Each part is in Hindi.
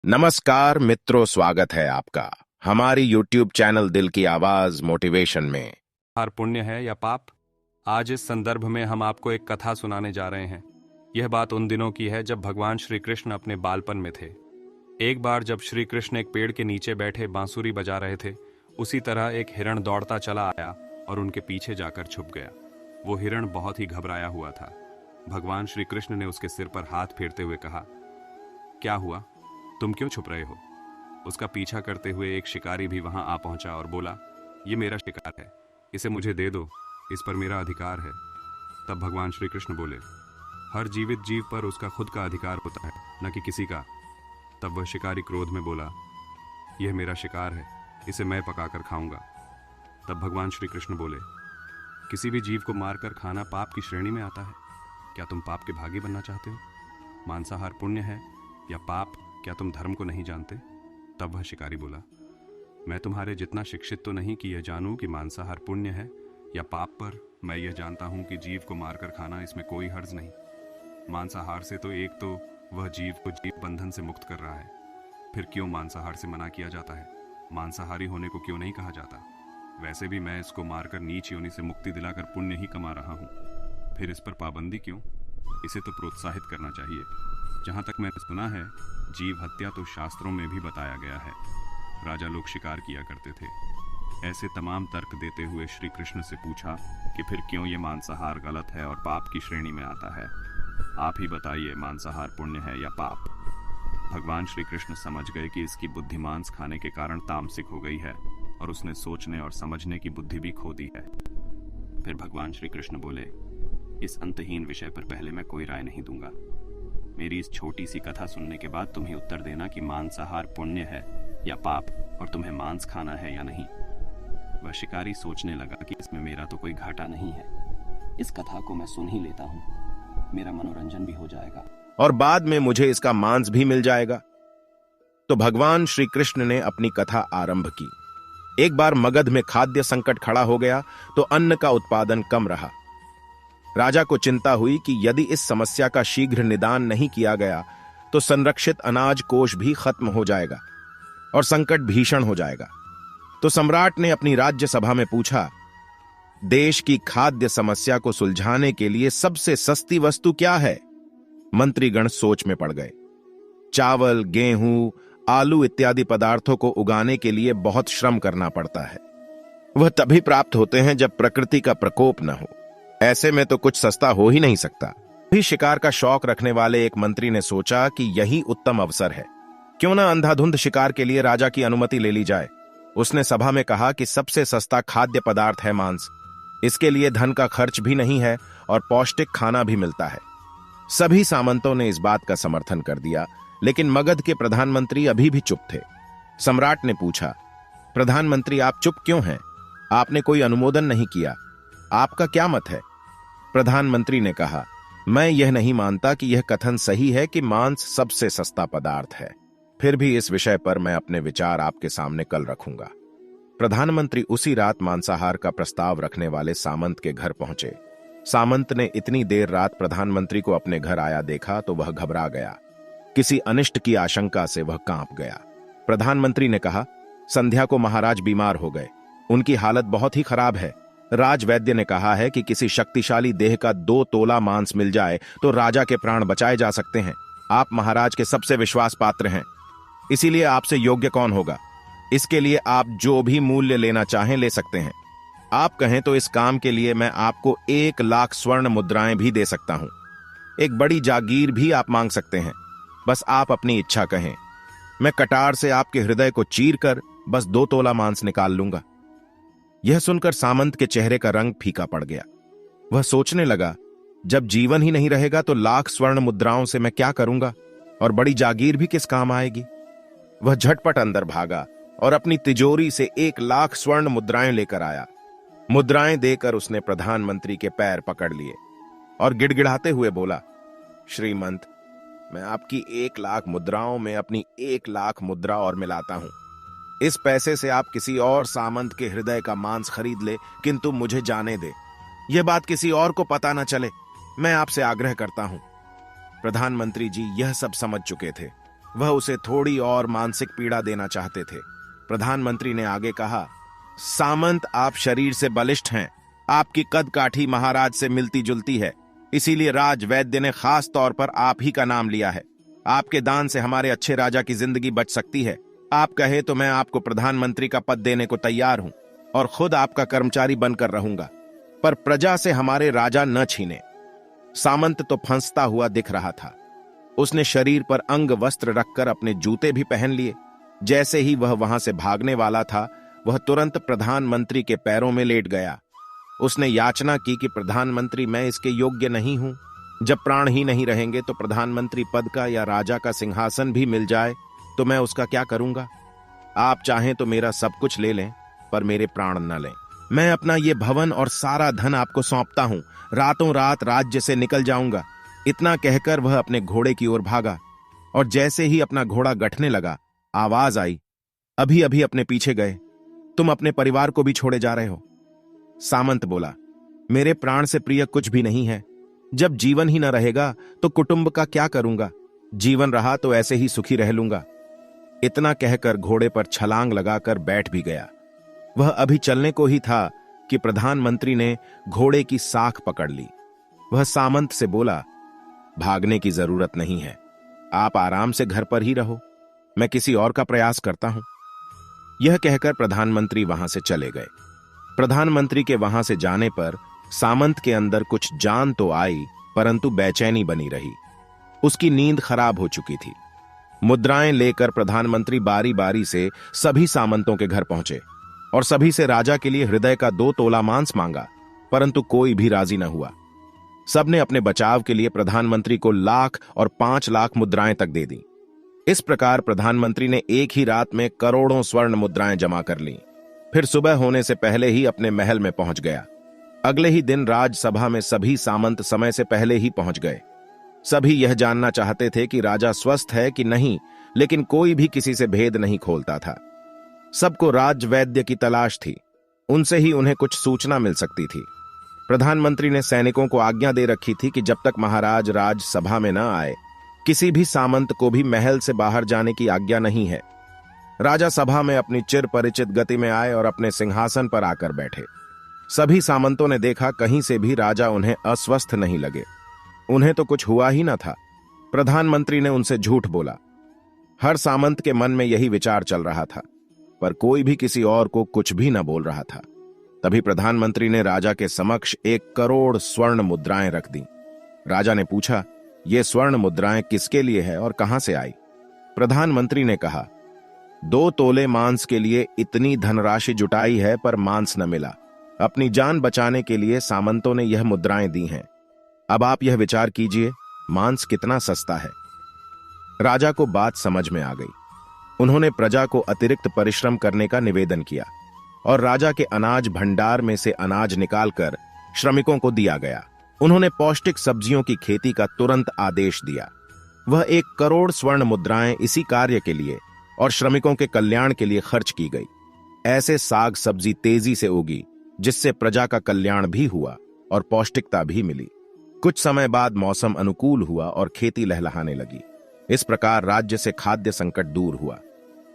नमस्कार मित्रों, स्वागत है आपका हमारी YouTube चैनल दिल की आवाज मोटिवेशन में। हार पुण्य है या पाप? आज इस संदर्भ में हम आपको एक कथा सुनाने जा रहे हैं। यह बात उन दिनों की है जब भगवान श्री कृष्ण अपने बालपन में थे। एक बार जब श्री कृष्ण एक पेड़ के नीचे बैठे बांसुरी बजा रहे थे, उसी तरह एक हिरण दौड़ता चला आया और उनके पीछे जाकर छुप गया। वो हिरण बहुत ही घबराया हुआ था। भगवान श्री कृष्ण ने उसके सिर पर हाथ फेरते हुए कहा, क्या हुआ, तुम क्यों छुप रहे हो? उसका पीछा करते हुए एक शिकारी भी वहां आ पहुंचा और बोला, ये मेरा शिकार है, इसे मुझे दे दो, इस पर मेरा अधिकार है। तब भगवान श्री कृष्ण बोले, हर जीवित जीव पर उसका खुद का अधिकार होता है, न कि किसी का। तब वह शिकारी क्रोध में बोला, यह मेरा शिकार है, इसे मैं पकाकर खाऊंगा। तब भगवान श्री कृष्ण बोले, किसी भी जीव को मारकर खाना पाप की श्रेणी में आता है। क्या तुम पाप के भागी बनना चाहते हो? मांसाहार पुण्य है या पाप? क्या तुम धर्म को नहीं जानते? तब वह शिकारी बोला, मैं तुम्हारे जितना शिक्षित तो नहीं कि यह जानूं कि मांसाहार पुण्य है या पाप, पर मैं यह जानता हूं कि जीव को मारकर खाना इसमें कोई हर्ज नहीं। मांसाहार से तो एक तो वह जीव को जीव बंधन से मुक्त कर रहा है, फिर क्यों मांसाहार से मना किया जाता है? मांसाहारी होने को क्यों नहीं कहा जाता? वैसे भी मैं इसको मारकर नीच योनि से मुक्ति दिलाकर पुण्य ही कमा रहा हूं, फिर इस पर पाबंदी क्यों? इसे तो प्रोत्साहित करना चाहिए। जहां तक मैंने सुना है, जीव हत्या तो शास्त्रों में भी बताया गया है। राजा लोग शिकार किया करते थे। ऐसे तमाम तर्क देते हुए श्री कृष्ण से पूछा कि फिर क्यों ये मांसाहार गलत है और पाप की श्रेणी में आता है? आप ही बताइए, मांसाहार पुण्य है या पाप? भगवान श्री कृष्ण समझ गए कि इसकी बुद्धि मांस खाने के कारण तामसिक हो गई है और उसने सोचने और समझने की बुद्धि भी खो दी है। फिर भगवान श्री कृष्ण बोले, इस अंतहीन विषय पर पहले मैं कोई राय नहीं दूंगा। मेरी इस छोटी सी कथा सुनने के बाद तुम ही उत्तर देना कि मांसाहार पुण्य है या पाप, और तुम्हें मांस खाना है या नहीं। वह शिकारी सोचने लगा कि इसमें मेरा तो कोई घाटा नहीं है, इस कथा को मैं सुन ही लेता हूँ, मेरा मनोरंजन भी हो जाएगा और बाद में मुझे इसका मांस भी मिल जाएगा। तो भगवान श्री कृष्ण ने अपनी कथा आरंभ की। एक बार मगध में खाद्य संकट खड़ा हो गया तो अन्न का उत्पादन कम रहा। राजा को चिंता हुई कि यदि इस समस्या का शीघ्र निदान नहीं किया गया तो संरक्षित अनाज कोष भी खत्म हो जाएगा और संकट भीषण हो जाएगा। तो सम्राट ने अपनी राज्यसभा में पूछा, देश की खाद्य समस्या को सुलझाने के लिए सबसे सस्ती वस्तु क्या है? मंत्रीगण सोच में पड़ गए। चावल, गेहूं, आलू इत्यादि पदार्थों को उगाने के लिए बहुत श्रम करना पड़ता है। वह तभी प्राप्त होते हैं जब प्रकृति का प्रकोप न हो। ऐसे में तो कुछ सस्ता हो ही नहीं सकता। भी शिकार का शौक रखने वाले एक मंत्री ने सोचा कि यही उत्तम अवसर है, क्यों ना अंधाधुंध शिकार के लिए राजा की अनुमति ले ली जाए। उसने सभा में कहा कि सबसे सस्ता खाद्य पदार्थ है मांस। इसके लिए धन का खर्च भी नहीं है और पौष्टिक खाना भी मिलता है। सभी सामंतों ने इस बात का समर्थन कर दिया, लेकिन मगध के प्रधानमंत्री अभी भी चुप थे। सम्राट ने पूछा, प्रधानमंत्री आप चुप क्यों हैं? आपने कोई अनुमोदन नहीं किया, आपका क्या मत है? प्रधानमंत्री ने कहा, मैं यह नहीं मानता कि यह कथन सही है कि मांस सबसे सस्ता पदार्थ है। फिर भी इस विषय पर मैं अपने विचार आपके सामने कल रखूंगा। प्रधानमंत्री उसी रात मांसाहार का प्रस्ताव रखने वाले सामंत के घर पहुंचे। सामंत ने इतनी देर रात प्रधानमंत्री को अपने घर आया देखा तो वह घबरा गया। किसी अनिष्ट की आशंका से वह कांप गया। प्रधानमंत्री ने कहा, संध्या को महाराज बीमार हो गए, उनकी हालत बहुत ही खराब है। राज वैद्य ने कहा है कि किसी शक्तिशाली देह का 2 तोला मांस मिल जाए तो राजा के प्राण बचाए जा सकते हैं। आप महाराज के सबसे विश्वास पात्र हैं, इसीलिए आपसे योग्य कौन होगा? इसके लिए आप जो भी मूल्य लेना चाहें ले सकते हैं। आप कहें तो इस काम के लिए मैं आपको 1 लाख स्वर्ण मुद्राएं भी दे सकता हूं। एक बड़ी जागीर भी आप मांग सकते हैं, बस आप अपनी इच्छा कहें। मैं कटार से आपके हृदय को चीर कर बस 2 तोला मांस निकाल लूंगा। यह सुनकर सामंत के चेहरे का रंग फीका पड़ गया। वह सोचने लगा, जब जीवन ही नहीं रहेगा तो लाख स्वर्ण मुद्राओं से मैं क्या करूंगा, और बड़ी जागीर भी किस काम आएगी। वह झटपट अंदर भागा और अपनी तिजोरी से 1 लाख स्वर्ण मुद्राएं लेकर आया। मुद्राएं देकर उसने प्रधानमंत्री के पैर पकड़ लिए और गिड़गिड़ाते हुए बोला, श्रीमंत, मैं आपकी 1 लाख मुद्राओं में अपनी 1 लाख मुद्रा और मिलाता हूं। इस पैसे से आप किसी और सामंत के हृदय का मांस खरीद ले, किंतु मुझे जाने दे, यह बात किसी और को पता न चले। मैं आपसे आग्रह करता हूं। प्रधानमंत्री जी यह सब समझ चुके थे। वह उसे थोड़ी और मानसिक पीड़ा देना चाहते थे। प्रधानमंत्री ने आगे कहा, सामंत, आप शरीर से बलिष्ठ हैं, आपकी कद काठी महाराज से मिलती जुलती है, इसीलिए राज वैद्य ने खास तौर पर आप ही का नाम लिया है। आपके दान से हमारे अच्छे राजा की जिंदगी बच सकती है। आप कहे तो मैं आपको प्रधानमंत्री का पद देने को तैयार हूं और खुद आपका कर्मचारी बनकर रहूंगा, पर प्रजा से हमारे राजा न छीने। सामंत तो फंसता हुआ दिख रहा था। उसने शरीर पर अंग वस्त्र रखकर अपने जूते भी पहन लिए। जैसे ही वह वहां से भागने वाला था, वह तुरंत प्रधानमंत्री के पैरों में लेट गया। उसने याचना की कि प्रधानमंत्री, मैं इसके योग्य नहीं हूं। जब प्राण ही नहीं रहेंगे तो प्रधानमंत्री पद का या राजा का सिंहासन भी मिल जाए तो मैं उसका क्या करूंगा? आप चाहें तो मेरा सब कुछ ले लें, पर मेरे प्राण न लें। मैं अपना ये भवन और सारा धन आपको सौंपता हूं, रातों रात राज्य से निकल जाऊंगा। इतना कहकर वह अपने घोड़े की ओर भागा, और जैसे ही अपना घोड़ा गठने लगा, आवाज आई, अभी अभी अपने पीछे गए, तुम अपने परिवार को भी छोड़े जा रहे हो। सामंत बोला, मेरे प्राण से प्रिय कुछ भी नहीं है। जब जीवन ही न रहेगा तो कुटुंब का क्या करूंगा? जीवन रहा तो ऐसे ही सुखी रह लूंगा। इतना कहकर घोड़े पर छलांग लगाकर बैठ भी गया। वह अभी चलने को ही था कि प्रधानमंत्री ने घोड़े की साख पकड़ ली। वह सामंत से बोला, भागने की जरूरत नहीं है, आप आराम से घर पर ही रहो, मैं किसी और का प्रयास करता हूं। यह कहकर प्रधानमंत्री वहां से चले गए। प्रधानमंत्री के वहां से जाने पर सामंत के अंदर कुछ जान तो आई, परंतु बेचैनी बनी रही। उसकी नींद खराब हो चुकी थी। मुद्राएं लेकर प्रधानमंत्री बारी बारी से सभी सामंतों के घर पहुंचे और सभी से राजा के लिए हृदय का 2 तोला मांस मांगा, परंतु कोई भी राजी न हुआ। सबने अपने बचाव के लिए प्रधानमंत्री को 1 लाख और 5 लाख मुद्राएं तक दे दी। इस प्रकार प्रधानमंत्री ने एक ही रात में करोड़ों स्वर्ण मुद्राएं जमा कर लीं। फिर सुबह होने से पहले ही अपने महल में पहुंच गया। अगले ही दिन राजसभा में सभी सामंत समय से पहले ही पहुंच गए। सभी यह जानना चाहते थे कि राजा स्वस्थ है कि नहीं, लेकिन कोई भी किसी से भेद नहीं खोलता था। सबको राजवैद्य की तलाश थी, उनसे ही उन्हें कुछ सूचना मिल सकती थी। प्रधानमंत्री ने सैनिकों को आज्ञा दे रखी थी कि जब तक महाराज राजसभा में न आए, किसी भी सामंत को भी महल से बाहर जाने की आज्ञा नहीं है। राजा सभा में अपनी चिर परिचित गति में आए और अपने सिंहासन पर आकर बैठे। सभी सामंतों ने देखा, कहीं से भी राजा उन्हें अस्वस्थ नहीं लगे। उन्हें तो कुछ हुआ ही न था। प्रधानमंत्री ने उनसे झूठ बोला। हर सामंत के मन में यही विचार चल रहा था, पर कोई भी किसी और को कुछ भी न बोल रहा था। तभी प्रधानमंत्री ने राजा के समक्ष 1 करोड़ स्वर्ण मुद्राएं रख दी। राजा ने पूछा, ये स्वर्ण मुद्राएं किसके लिए है और कहां से आई? प्रधानमंत्री ने कहा, 2 तोले मांस के लिए इतनी धनराशि जुटाई है, पर मांस न मिला। अपनी जान बचाने के लिए सामंतों ने यह मुद्राएं दी हैं। अब आप यह विचार कीजिए, मांस कितना सस्ता है। राजा को बात समझ में आ गई। उन्होंने प्रजा को अतिरिक्त परिश्रम करने का निवेदन किया और राजा के अनाज भंडार में से अनाज निकालकर श्रमिकों को दिया गया। उन्होंने पौष्टिक सब्जियों की खेती का तुरंत आदेश दिया। वह 1 करोड़ स्वर्ण मुद्राएं इसी कार्य के लिए और श्रमिकों के कल्याण के लिए खर्च की गई। ऐसे साग सब्जी तेजी से उगी, जिससे प्रजा का कल्याण भी हुआ और पौष्टिकता भी मिली। कुछ समय बाद मौसम अनुकूल हुआ और खेती लहलहाने लगी। इस प्रकार राज्य से खाद्य संकट दूर हुआ।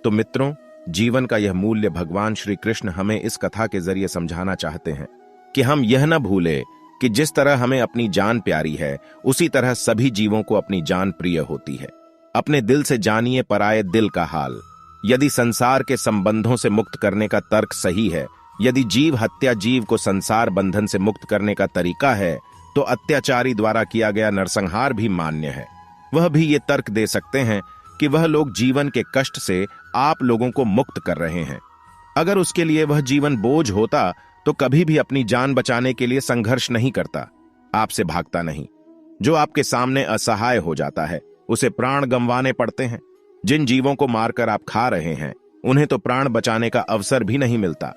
तो मित्रों, जीवन का यह मूल्य भगवान श्री कृष्ण हमें इस कथा के जरिए समझाना चाहते हैं कि हम यह न भूले कि जिस तरह हमें अपनी जान प्यारी है, उसी तरह सभी जीवों को अपनी जान प्रिय होती है। अपने दिल से जानिए पराये दिल का हाल। यदि संसार के संबंधों से मुक्त करने का तर्क सही है, यदि जीव हत्या जीव को संसार बंधन से मुक्त करने का तरीका है, तो अत्याचारी द्वारा किया गया नरसंहार भी मान्य है। वह भी ये तर्क दे सकते हैं कि वह लोग जीवन के कष्ट से आप लोगों को मुक्त कर रहे हैं। अगर उसके लिए वह जीवन बोझ होता तो कभी भी अपनी जान बचाने के लिए संघर्ष नहीं करता, आपसे भागता नहीं। जो आपके सामने असहाय हो जाता है, उसे प्राण गंवाने पड़ते हैं। जिन जीवों को मारकर आप खा रहे हैं, उन्हें तो प्राण बचाने का अवसर भी नहीं मिलता।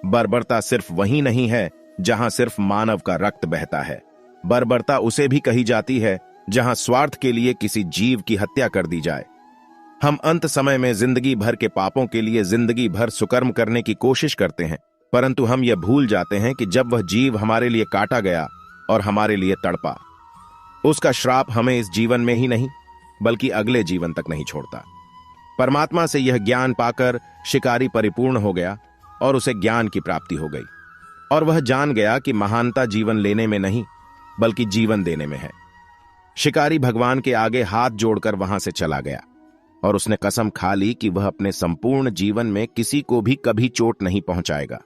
बर्बरता सिर्फ वही नहीं है जहां सिर्फ मानव का रक्त बहता है। बर्बरता उसे भी कही जाती है जहां स्वार्थ के लिए किसी जीव की हत्या कर दी जाए। हम अंत समय में जिंदगी भर के पापों के लिए जिंदगी भर सुकर्म करने की कोशिश करते हैं, परंतु हम यह भूल जाते हैं कि जब वह जीव हमारे लिए काटा गया और हमारे लिए तड़पा, उसका श्राप हमें इस जीवन में ही नहीं, बल्कि अगले जीवन तक नहीं छोड़ता। परमात्मा से यह ज्ञान पाकर शिकारी परिपूर्ण हो गया और उसे ज्ञान की प्राप्ति हो गई, और वह जान गया कि महानता जीवन लेने में नहीं बल्कि जीवन देने में है। शिकारी भगवान के आगे हाथ जोड़कर वहां से चला गया और उसने कसम खा ली कि वह अपने संपूर्ण जीवन में किसी को भी कभी चोट नहीं पहुंचाएगा।